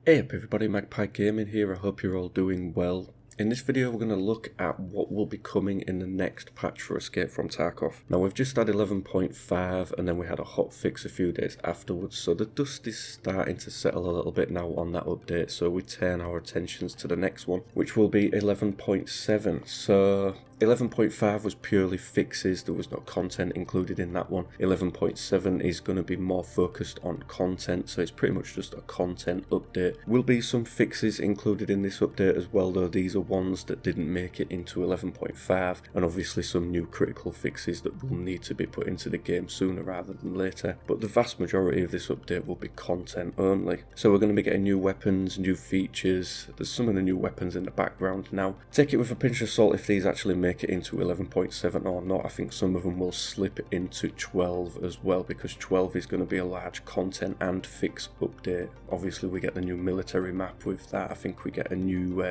Hey up everybody, Magpie Gaming here. I hope you're all doing well. In this video we're going to look at what will be coming in the next patch for Escape from Tarkov. Now we've just had 11.5 and then we had a hot fix a few days afterwards, so the dust is starting to settle a little bit now on that update, so we turn our attentions to the next one, which will be 11.7. So 11.5 was purely fixes, there was no content included in that one. 11.7 is going to be more focused on content, so it's pretty much just a content update. Will be some fixes included in this update as well, though these are ones that didn't make it into 11.5, and obviously some new critical fixes that will need to be put into the game sooner rather than later. But the vast majority of this update will be content only. So we're going to be getting new weapons, new features. There's some of the new weapons in the background now. Take it with a pinch of salt if these actually make it into 11.7 or not. I think some of them will slip into 12 as well, because 12 is going to be a large content and fix update. Obviously we get the new military map with that. I think we get a new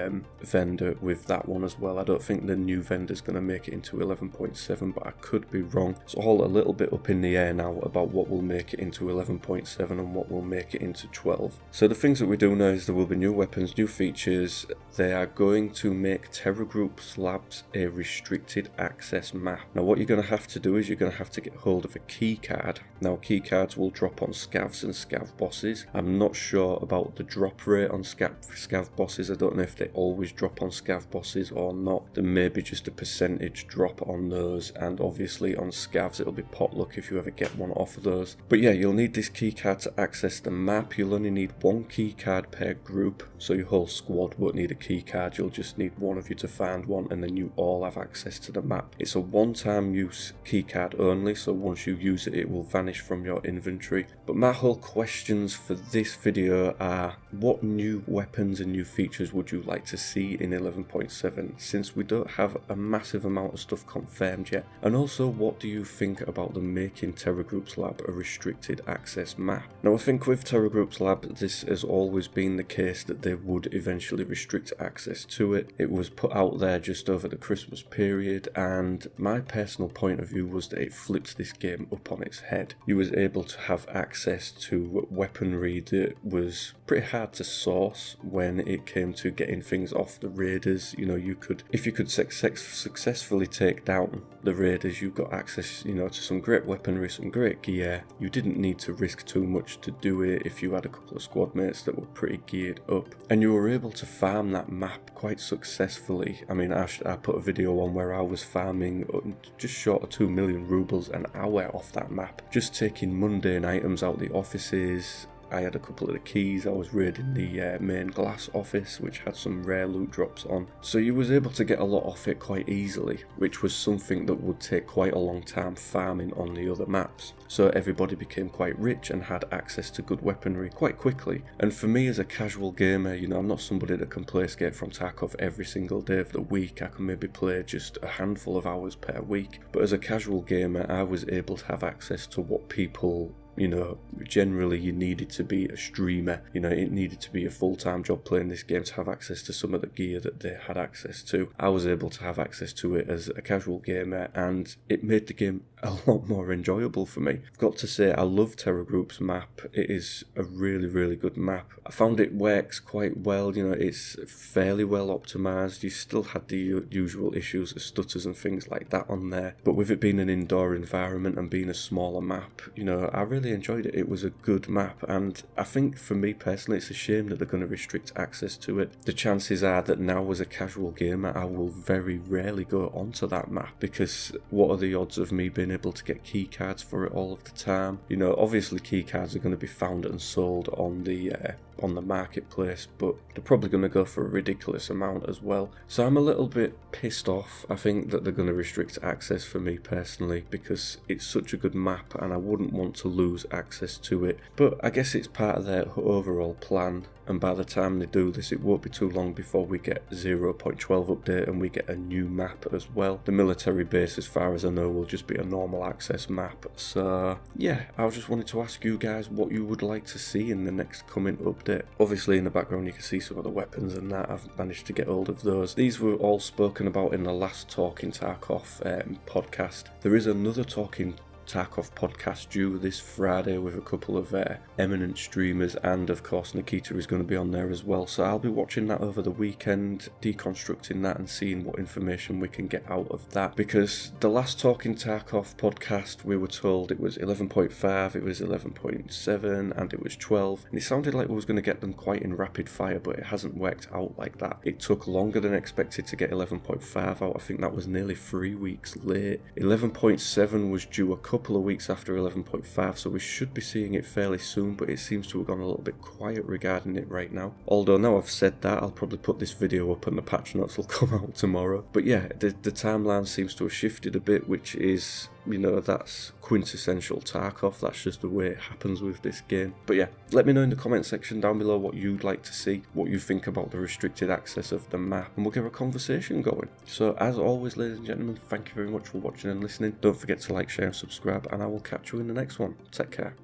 vendor with that one as well. I don't think the new vendor is going to make it into 11.7, but I could be wrong. It's all a little bit up in the air now about what will make it into 11.7 and what will make it into 12. So the things that we do know is there will be new weapons, new features. They are going to make Terror Group's Labs a restricted access map. Now what you're going to have to do is you're going to have to get hold of a key card. Now key cards will drop on scavs and scav bosses. I'm not sure about the drop rate on scav bosses. I don't know if they always drop on scav bosses or not. There may be just a percentage drop on those, and obviously on scavs it'll be potluck if you ever get one off of those. But yeah, you'll need this key card to access the map. You'll only need one key card per group, so your whole squad won't need a key card. You'll just need one of you to find one, and then you all have access to the map. It's a one-time use key card only, so once you use it, it will vanish from your inventory. But my whole questions for this video are, what new weapons and new features would you like to see in 11.7, since we don't have a massive amount of stuff confirmed yet? And also, what do you think about them making Terror Group's Lab a restricted access map? Now I think with Terror Group's Lab, this has always been the case that they would eventually restrict access to it. It was put out there just over the Christmas period, and my personal point of view was that it flips this game up on its head. You was able to have access to weaponry that was pretty hard to source when it came to getting things off the raiders. You know, you could, if you could successfully take down the raiders, you got access, you know, to some great weaponry, some great gear. You didn't need to risk too much to do it if you had a couple of squad mates that were pretty geared up, and you were able to farm that map quite successfully. I mean, I put a video on where I was farming just short of 2 million rubles an hour off that map, just taking mundane items out the offices. I had a couple of the keys. I was raiding the main glass office, which had some rare loot drops on. So you was able to get a lot off it quite easily, which was something that would take quite a long time farming on the other maps. So everybody became quite rich and had access to good weaponry quite quickly. And for me as a casual gamer, you know, I'm not somebody that can play Escape from Tarkov every single day of the week. I can maybe play just a handful of hours per week. But as a casual gamer, I was able to have access to what people, you know, generally you needed to be a streamer. You know, it needed to be a full-time job playing this game to have access to some of the gear that they had access to. I was able to have access to it as a casual gamer, and it made the game a lot more enjoyable for me. I've got to say, I love Terror Group's map. It is a really, really good map. I found it works quite well. You know, it's fairly well optimized. You still had the usual issues of stutters and things like that on there, but with it being an indoor environment and being a smaller map, you know, I really enjoyed it. It was a good map, and I think for me personally, it's a shame that they're going to restrict access to it. The chances are that now as a casual gamer, I will very rarely go onto that map, because what are the odds of me being able to get key cards for it all of the time? You know, obviously key cards are going to be found and sold on the marketplace, but they're probably going to go for a ridiculous amount as well. So I'm a little bit pissed off. I think that they're going to restrict access for me personally, because it's such a good map and I wouldn't want to lose access to it. But I guess it's part of their overall plan, and by the time they do this, it won't be too long before we get 0.12 update and we get a new map as well. The military base, as far as I know, will just be a normal access map. So yeah, I just wanted to ask you guys what you would like to see in the next coming update. Obviously in the background you can see some of the weapons and that. I've managed to get hold of those. These were all spoken about in the last Talking Tarkov podcast. There is another Talking Tarkov podcast due this Friday with a couple of eminent streamers, and of course Nikita is going to be on there as well, so I'll be watching that over the weekend, deconstructing that and seeing what information we can get out of that, because the last Talking Tarkov podcast we were told it was 11.5, it was 11.7 and it was 12, and it sounded like we was going to get them quite in rapid fire, but it hasn't worked out like that. It took longer than expected to get 11.5 out. I think that was nearly 3 weeks late. 11.7 was due a couple of weeks after 11.5, so we should be seeing it fairly soon, but it seems to have gone a little bit quiet regarding it right now. Although now I've said that, I'll probably put this video up and the patch notes will come out tomorrow. But yeah, the timeline seems to have shifted a bit, which is, you know, that's quintessential Tarkov. That's just the way it happens with this game. But yeah, let me know in the comment section down below what you'd like to see, what you think about the restricted access of the map, and we'll get a conversation going. So as always, ladies and gentlemen, thank you very much for watching and listening. Don't forget to like, share and subscribe, and I will catch you in the next one. Take care.